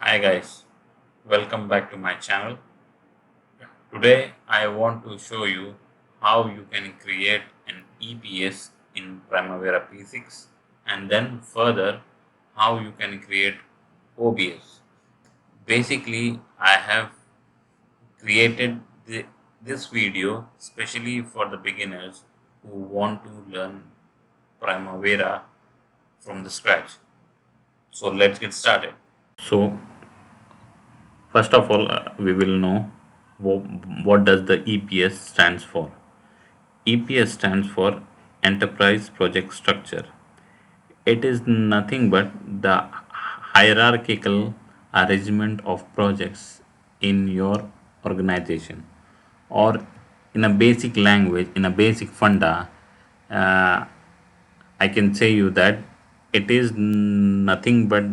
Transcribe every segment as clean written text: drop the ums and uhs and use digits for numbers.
Hi guys, welcome back to my channel. Today I want to show you how you can create an EPS in Primavera P6 and then further how you can create OBS. Basically, I have created this video especially for the beginners who want to learn Primavera from the scratch. So let's get started. So first of all, we will know what does the EPS stands for. EPS stands for Enterprise Project Structure. It is nothing but the hierarchical arrangement of projects in your organization, or in a basic language, in a basic funda. uh, I can say you that it is nothing but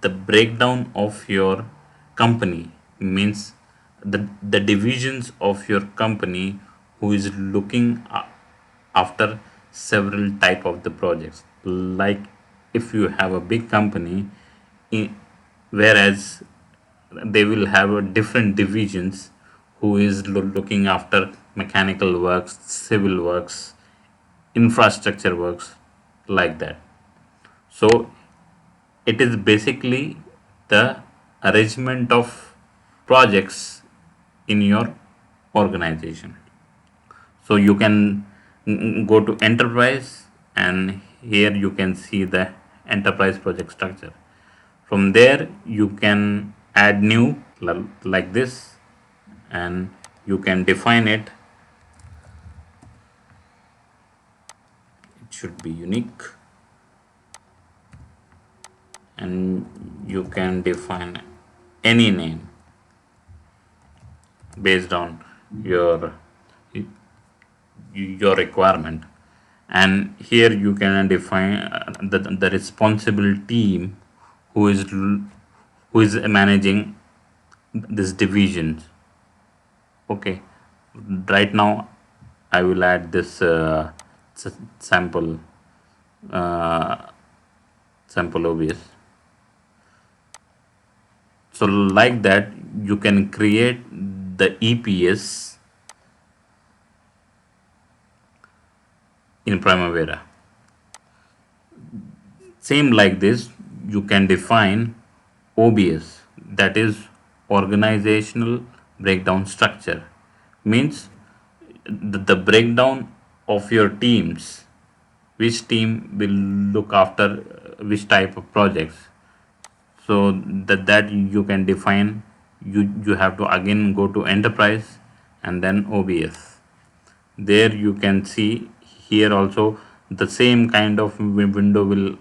the breakdown of your company, means the divisions of your company who is looking after several type of the projects. Like if you have a big company, whereas they will have a different divisions who is looking after mechanical works, civil works, infrastructure works, like that. So it is basically the arrangement of projects in your organization. So you can go to enterprise, and here you can see the enterprise project structure. From there you can add new like this, and you can define it. It should be unique, and you can define any name based on your your requirement. And here you can define the responsible team who is managing this divisions. Okay, right now I will add this sample uh, sample OBS. So like that you can create the EPS in Primavera. Same like this, you can define OBS, that is organizational breakdown structure. Means the breakdown of your teams, which team will look after which type of projects. So that you can define. You have to again go to enterprise and then OBS. There you can see, here also the same kind of window will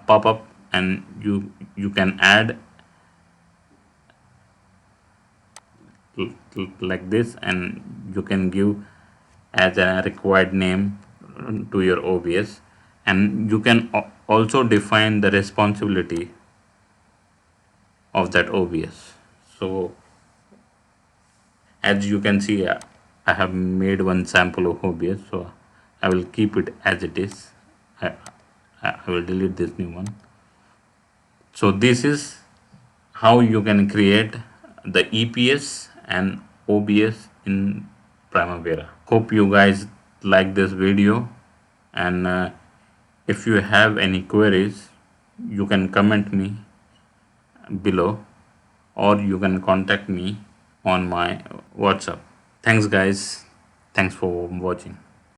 pop up, and you can add like this, and you can give as a required name to your OBS, and you can also define the responsibility of that OBS. So as you can see, I have made one sample of OBS, so I will keep it as it is. I, I will delete this new one. So this is how you can create the EPS and OBS in Primavera. Hope you guys like this video, and if you have any queries, you can comment me below, or you can contact me on my WhatsApp. Thanks guys. Thanks for watching.